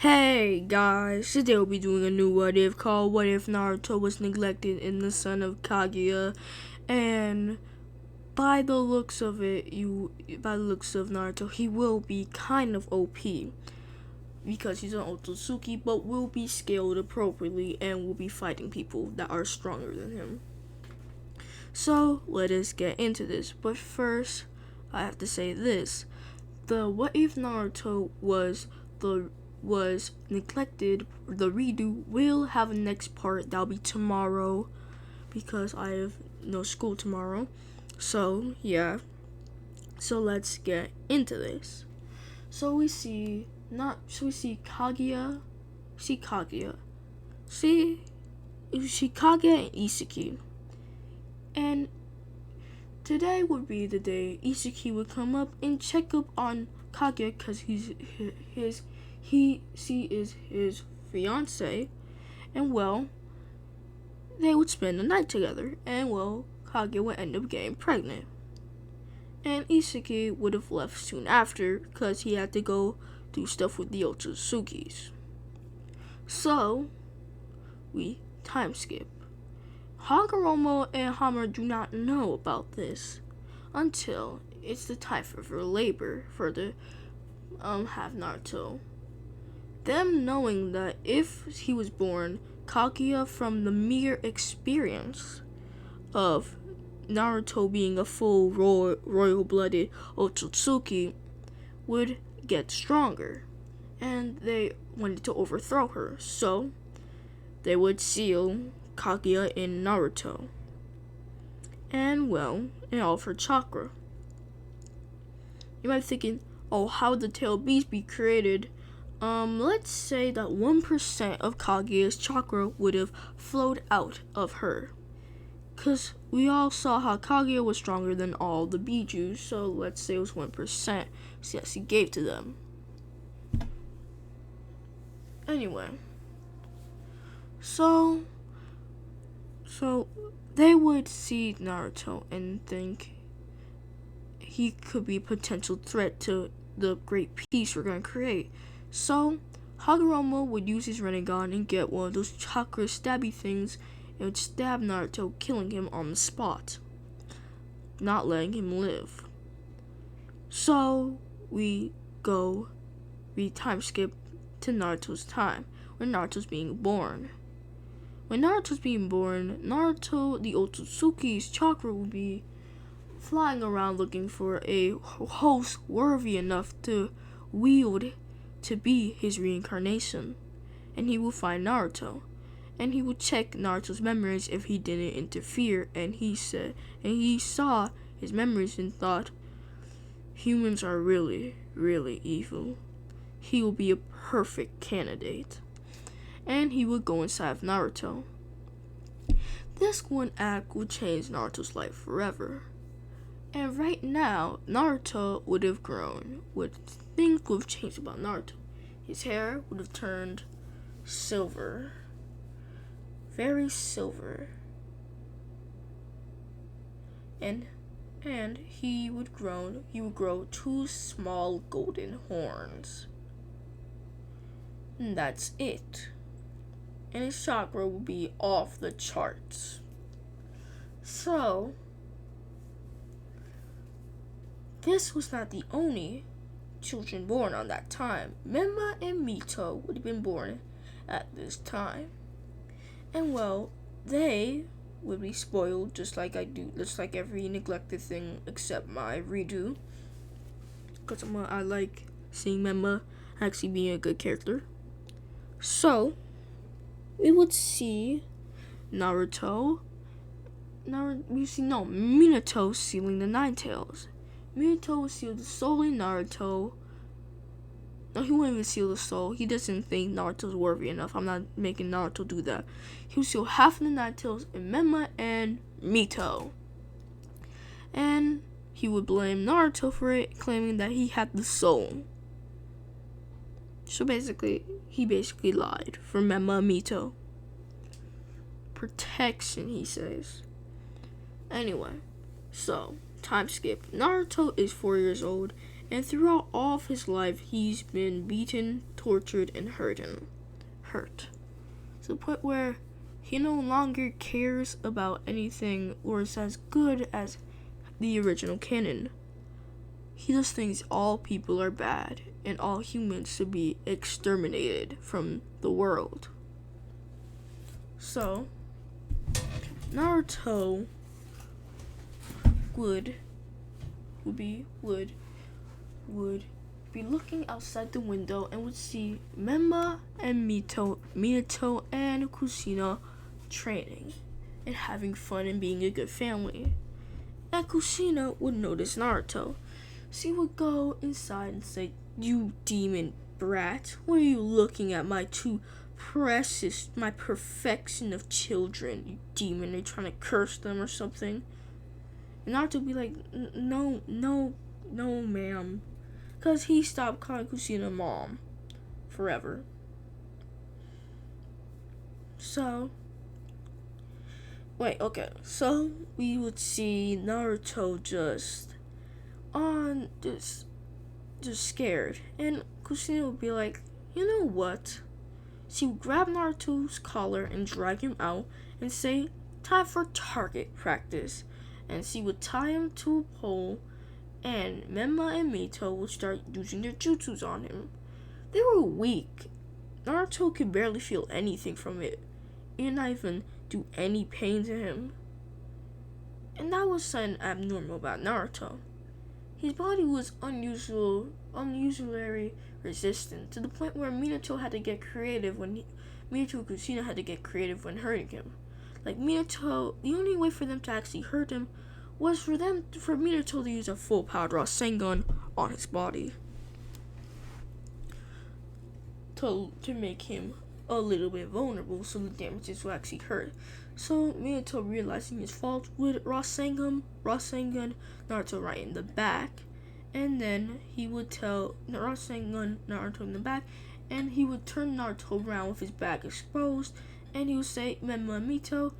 Hey guys, today we'll be doing a new what if called What If Naruto Was Neglected in the Son of Kaguya. And by the looks of Naruto, he will be kind of OP because he's an Otsutsuki, but will be scaled appropriately and will be fighting people that are stronger than him. So let us get into this. But first, I have to say this: the What If Naruto was neglected, the redo will have a next part. That'll be tomorrow because I have no school tomorrow. So yeah. So let's get into this. So we see Kaguya. See Kaguya. See Kaguya and Isaki. And today would be the day Isaki would come up and check up on Kaguya because he is his fiance, and well, they would spend the night together, and well, Kaguya would end up getting pregnant. And Isaki would have left soon after because he had to go do stuff with the Otsutsukis. So, we time skip. Hagoromo and Hammer do not know about this until it's the time for labor for the have Naruto. Them knowing that if he was born, Kaguya, from the mere experience of Naruto being a full royal-blooded Otsutsuki, would get stronger, and they wanted to overthrow her, so they would seal Kaguya in Naruto, and well, in all of her chakra. You might be thinking, oh, how would the tailed beast be created? Let's say that 1% of Kaguya's chakra would have flowed out of her. Because we all saw how Kaguya was stronger than all the Bijus, so let's say it was 1%. So yes, he gave to them. Anyway. So they would see Naruto and think he could be a potential threat to the great peace we're going to create. So, Hagoromo would use his Rinnegan and get one of those chakra stabby things and would stab Naruto, killing him on the spot, not letting him live. So, we time skip to Naruto's time, when Naruto's being born. When Naruto's being born, Naruto, the Otsutsuki's chakra would be flying around looking for a host worthy enough to wield to be his reincarnation, and he will find Naruto, and he will check Naruto's memories if he didn't interfere, and he saw his memories and thought, humans are really, really evil. He will be a perfect candidate, and he would go inside of Naruto. This one act would change Naruto's life forever. And right now, Naruto would have grown. Things would have changed about Naruto. His hair would have turned silver. Very silver. And he would grow 2 small golden horns. And that's it. And his chakra would be off the charts. So, this was not the only children born on that time. Menma and Mito would have been born at this time. And well, they would be spoiled just like every neglected thing except my redo. Because I like seeing Menma actually being a good character. So, we would see Minato sealing the Nine Tails. Minato would seal the soul in Naruto. No, he wouldn't even seal the soul. He doesn't think Naruto's worthy enough. I'm not making Naruto do that. He would seal half of the Nine Tails in Menma and Mito. And he would blame Naruto for it, claiming that he had the soul. So he basically lied for Menma and Mito. Protection, he says. Anyway, so time skip. Naruto is 4 years old, And throughout all of his life, he's been beaten, tortured, and hurt. To the point where he no longer cares about anything or is as good as the original canon. He just thinks all people are bad and all humans should be exterminated from the world. So, Naruto would be looking outside the window and would see Memma and Minato and Kushina training and having fun and being a good family. And Kushina would notice Naruto. She would go inside and say, "You demon brat, what are you looking at, my two precious, my perfection of children, you demon? Are you trying to curse them or something?" And Naruto would be like, No, ma'am. Because he stopped calling Kushina mom forever. So we would see Naruto just scared. And Kushina would be like, "You know what?" She would grab Naruto's collar and drag him out and say, "Time for target practice." And she would tie him to a pole, and Memma and Mito would start using their jutsus on him. They were weak. Naruto could barely feel anything from it. It did not even do any pain to him. And that was something abnormal about Naruto. His body was unusually resistant, to the point where Minato and Kushina had to get creative when hurting him. Like Minato, the only way for them to actually hurt him was for Minato to use a full powered Rasengan on his body to make him a little bit vulnerable, so the damages will actually hurt. So Minato, realizing his fault, would Rasengan Naruto right in the back, and then he would tell Rasengan Naruto in the back, and he would turn Naruto around with his back exposed, and he would say, "Memma and Mito,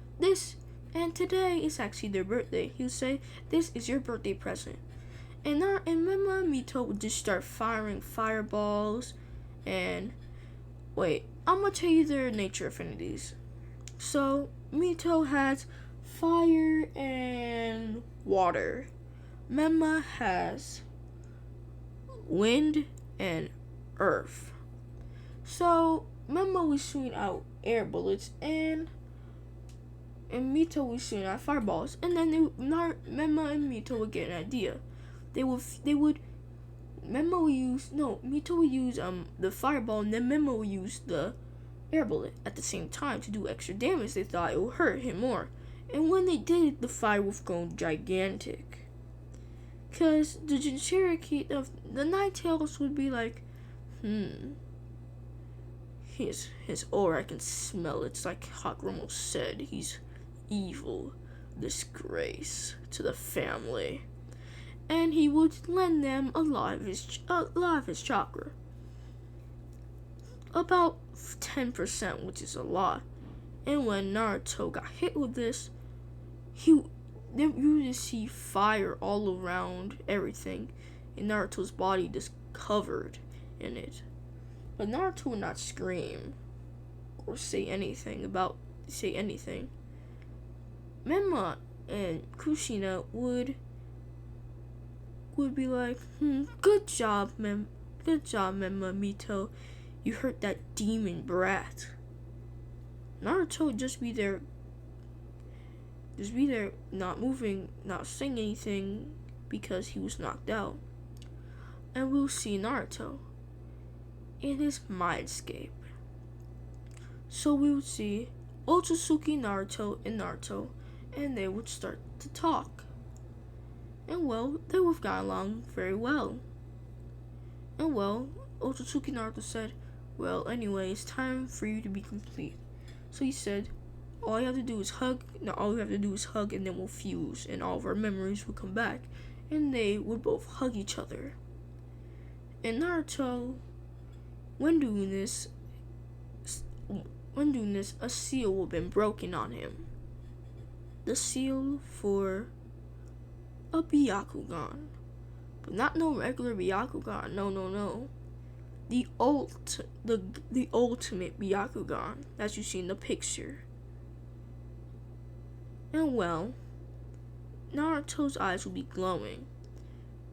today is actually their birthday." He would say, "This is your birthday present." And Memma and Mito would just start firing fireballs, and I'm gonna tell you their nature affinities. So Mito has fire and water. Memma has wind and earth. So Memma was shooting out air bullets, and Mito was shooting out fireballs. And then Memma and Mito would get an idea. Mito would use the fireball, and then Memma would use the air bullet at the same time to do extra damage. They thought it would hurt him more. And when they did, the fire was going gigantic. Because the Jinchuriki of the Ninetales would be like, his aura, I can smell it. It's like Hakuromo said, he's evil, disgrace to the family. And he would lend them a lot of his chakra. About 10%, which is a lot. And when Naruto got hit with this, you would see fire all around everything, and Naruto's body just covered in it. But Naruto would not scream or say anything. Memma and Kushina would be like, "Good job, Memma Mito. You hurt that demon brat." Naruto would just be there, not moving, not saying anything, because he was knocked out. And we'll see Naruto in his mindscape. So we would see Otsutsuki Naruto, and they would start to talk. And they would have gotten along very well. And Otsutsuki Naruto said, "Anyway, it's time for you to be complete." So he said, all you have to do is hug, and then we'll fuse, and all of our memories will come back. And they would both hug each other. And Naruto, when doing this, a seal would have been broken on him. The seal for a Byakugan. But not no regular Byakugan. No. The ultimate Byakugan that you see in the picture. And well, Naruto's eyes will be glowing.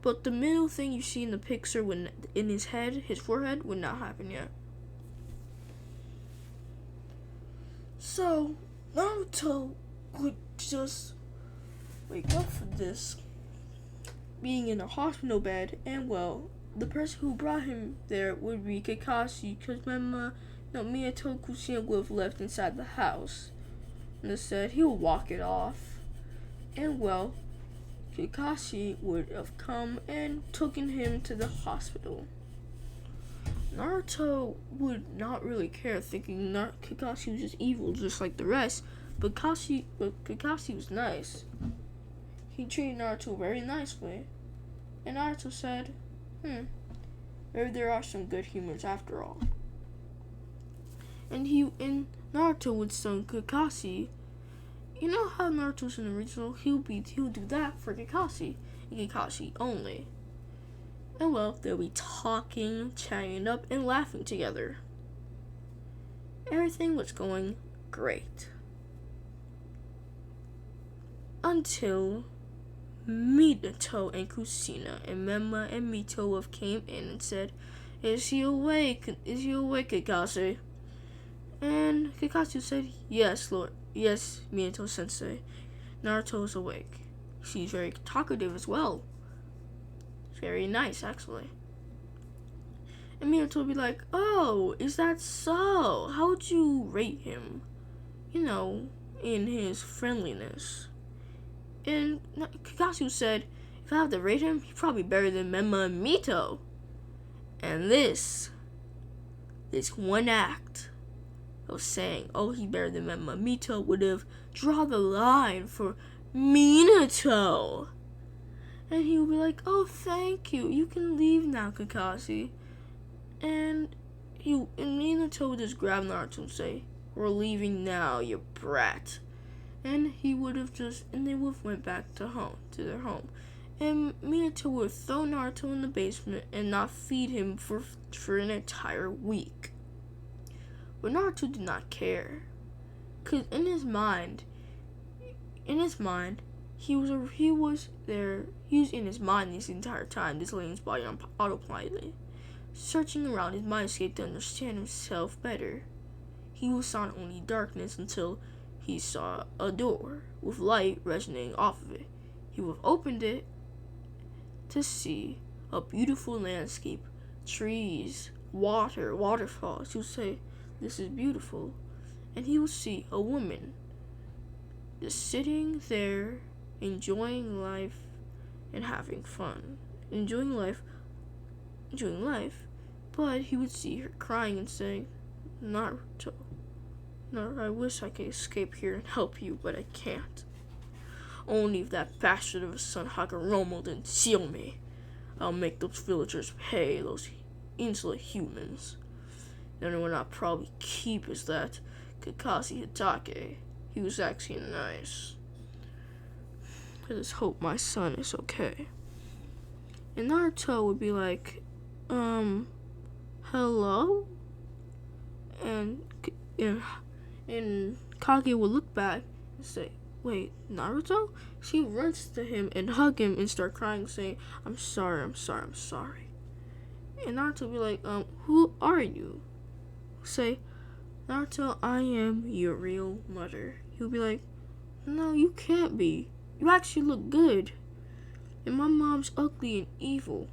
But the middle thing you see in the picture when in his head, his forehead, would not happen yet. So Naruto would just wake up from this being in a hospital bed, and well, the person who brought him there would be Kakashi, because remember, Minato Kushina would have left inside the house. And they said he'll walk it off. And well, Kakashi would have come and taken him to the hospital. Naruto would not really care, thinking Kakashi was just evil, just like the rest. But Kakashi was nice. He treated Naruto very nicely. And Naruto said, maybe there are some good humans after all. And Naruto would summon Kakashi. You know how Naruto's in the original? He'll do that for Kakashi, and Kakashi only. And well, they'll be talking, chatting up, and laughing together. Everything was going great. Until Minato and Kushina and Memma and Mito have came in and said, Is he awake? Is he awake, Kakashi? And Kakashi said, Yes, Lord. Yes, Minato-sensei. Naruto is awake. She's very talkative as well. Very nice, actually. And Minato would be like, Oh, is that so? How would you rate him? In his friendliness. And Kakashi said, if I have to rate him, he's probably better than Memma and Mito. And this one act of saying, oh, he's better than Memma and Mito would have drawn the line for Minato. And he would be like, oh, thank you. You can leave now, Kakashi. And Minato would just grab Naruto and say, we're leaving now, you brat. And they would have went back to their home. And Minato would have thrown Naruto in the basement and not feed him for an entire week. But Naruto did not care. Because in his mind, he was in his mind this entire time, displaying his body on autopilot, searching around his mindscape to understand himself better. He saw only darkness until he saw a door with light resonating off of it. He would have opened it to see a beautiful landscape, trees, water, waterfalls. He would say, this is beautiful. And he would see a woman just sitting there, enjoying life and having fun. Enjoying life, but he would see her crying and saying, Naruto, I wish I could escape here and help you, but I can't. Only if that bastard of a son Hagoromo didn't seal me, I'll make those villagers pay, those insolent humans. The only one I'll probably keep is that Kakashi Hitake. He was actually nice. I just hope my son is okay. And Naruto would be like, hello? And Kaguya would look back and say, wait, Naruto? She runs to him and hug him and start crying, saying, I'm sorry. And Naruto would be like, who are you? Say, Naruto, I am your real mother. He'll be like, no, you can't be. You actually look good. And my mom's ugly and evil.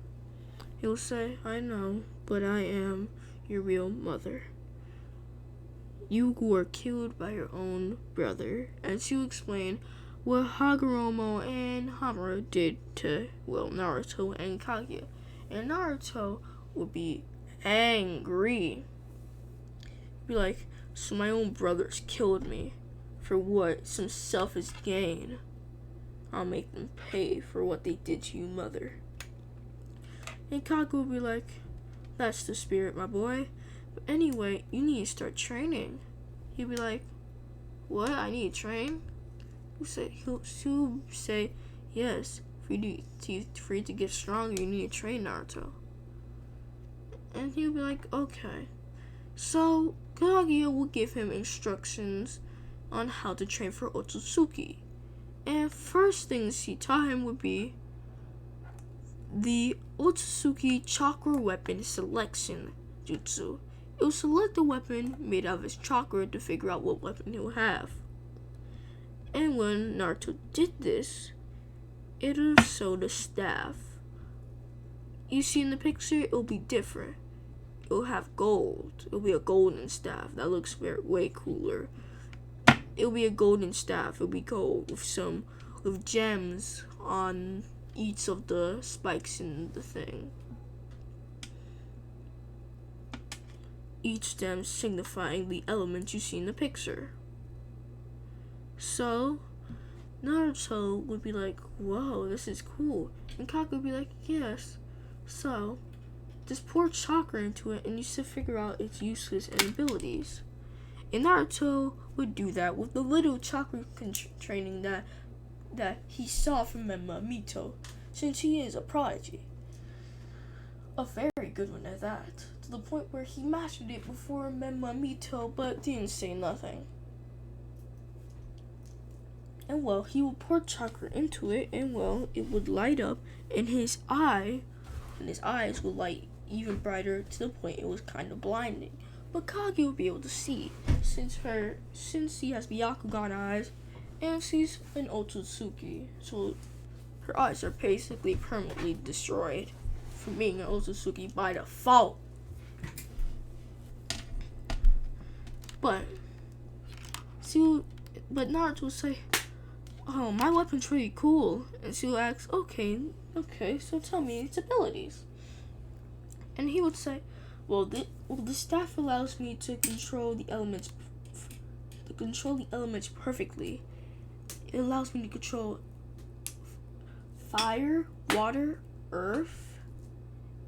He'll say, I know, but I am your real mother. You were killed by your own brother. And she'll explain what Hagoromo and Hamura did to, Naruto and Kaguya. And Naruto would be angry. Be like, so my own brothers killed me. For what? Some selfish gain. I'll make them pay for what they did to you, mother. And Kaguya would be like, that's the spirit, my boy. But anyway, you need to start training. He'd be like, what? I need to train? He'll say, yes, for you to get stronger, you need to train Naruto. And he'll be like, okay. So Kaguya will give him instructions on how to train for Otsutsuki. And first things he taught him would be the Otsutsuki chakra weapon selection jutsu. It will select a weapon made out of his chakra to figure out what weapon he'll have. And when Naruto did this, it'll show the staff. You see in the picture, it'll be different. It'll have gold. It'll be a golden staff. That looks way cooler. It'll be a golden staff. It'll be gold with gems on each of the spikes in the thing. Each gem signifying the element you see in the picture. So Naruto would be like, whoa, this is cool. And Kaguya would be like, yes. So just pour chakra into it and you should figure out its uses and abilities. And Naruto would do that with the little chakra training that he saw from Mito, since he is a prodigy. A very good one at that, to the point where he mastered it before Mito, but didn't say nothing. And well, he would pour chakra into it, and well, it would light up, and his eyes would light even brighter to the point it was kind of blinding. But Kaguya would be able to see, since he has Byakugan eyes, and she's an Otsutsuki, so her eyes are basically permanently destroyed from being an Otsutsuki by default. But Naruto will say, oh, my weapon's pretty cool. And she'll ask, okay, so tell me its abilities. And he would say, well, the staff allows me to control the elements perfectly. It allows me to control fire, water, earth,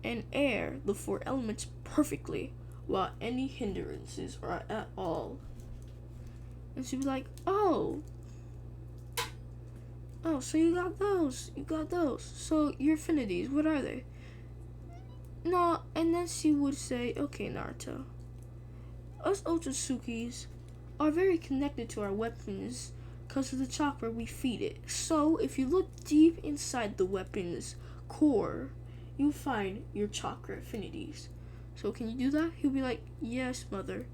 and air, the 4 elements perfectly, without any hindrances or at all. And she'd be like, oh, so you got those. So your affinities, what are they? No, and then she would say, okay, Naruto, us Otsutsuki's are very connected to our weapons because of the chakra we feed it. So if you look deep inside the weapon's core, you'll find your chakra affinities. So can you do that? He'll be like, yes, mother,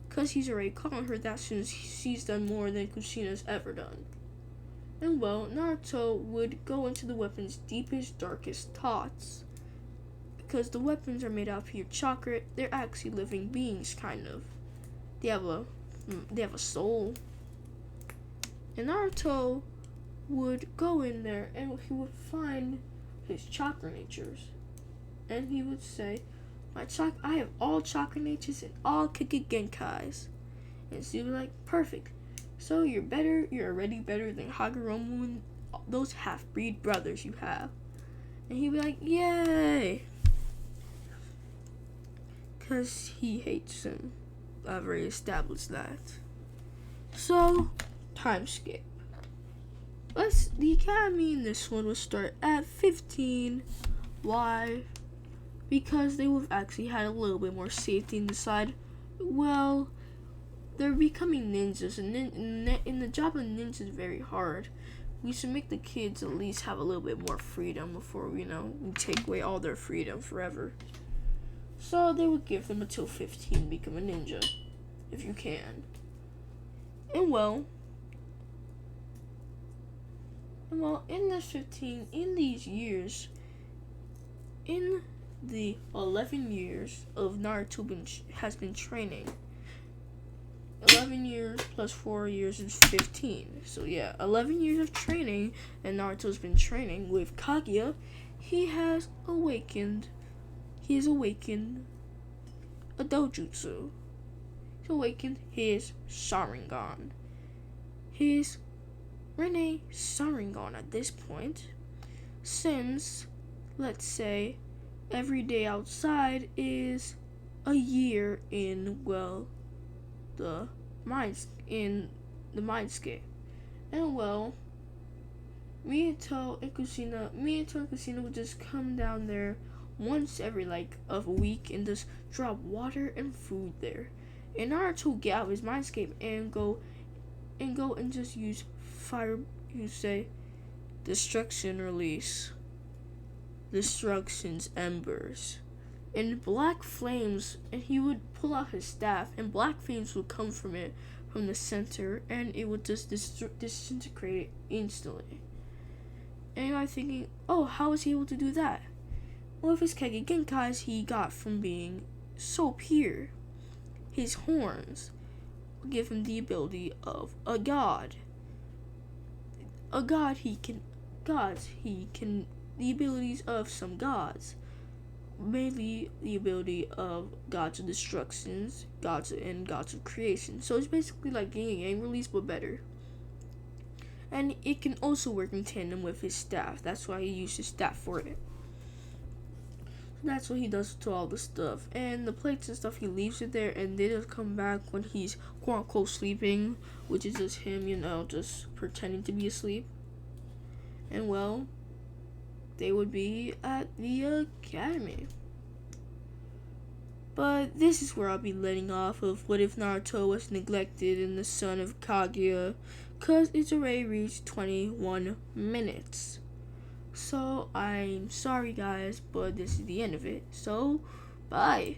because he's already calling her that since she's done more than Kushina's ever done. And well, Naruto would go into the weapon's deepest, darkest thoughts. Because the weapons are made out of pure chakra, they're actually living beings, kind of. They have a soul. And Naruto would go in there and he would find his chakra natures. And he would say, I have all chakra natures and all Kikigenkais. And she would be like, perfect. So you're already better than Hagoromo and those half-breed brothers you have. And he'd be like, yay! Because he hates him. I've already established that. So, time skip. The academy in this one will start at 15. Why? Because they would have actually had a little bit more safety and decide, well, they're becoming ninjas, and the job of ninja is very hard. We should make the kids at least have a little bit more freedom before, we take away all their freedom forever. So they would give them until 15 to become a ninja, if you can. And well, in these years, in the 11 years of Naruto has been training, 11 years plus 4 years is 15. So yeah, 11 years of training, and Naruto's been training with Kaguya. He has awakened a dojutsu. He's awakened his Sharingan. His Rinne Sharingan at this point, since, let's say, every day outside is a year in, the mindscape. And well, Miyito and Kusina would just come down there once every like of a week and just drop water and food there. And Naruto would get out of his mindscape and go and just use fire. You say destruction release, destruction's embers, and black flames. And he would pull out his staff, and black flames would come from it from the center, and it would just disintegrate it instantly. And I'm thinking, oh, how was he able to do that? Well, if his Kage Genkais he got from being so pure, his horns give him the ability of a god. A god the abilities of some gods. Mainly the ability of gods of destructions, gods of creation. So it's basically like getting a game release but better. And it can also work in tandem with his staff. That's why he used his staff for it. So that's what he does to all the stuff. And the plates and stuff, he leaves it there, and they just come back when he's quote unquote sleeping, which is just him, just pretending to be asleep. And well, they would be at the academy. But this is where I'll be letting off of what if Naruto was neglected and the son of Kaguya, because it's already reached 21 minutes. So I'm sorry guys, but this is the end of it. So bye.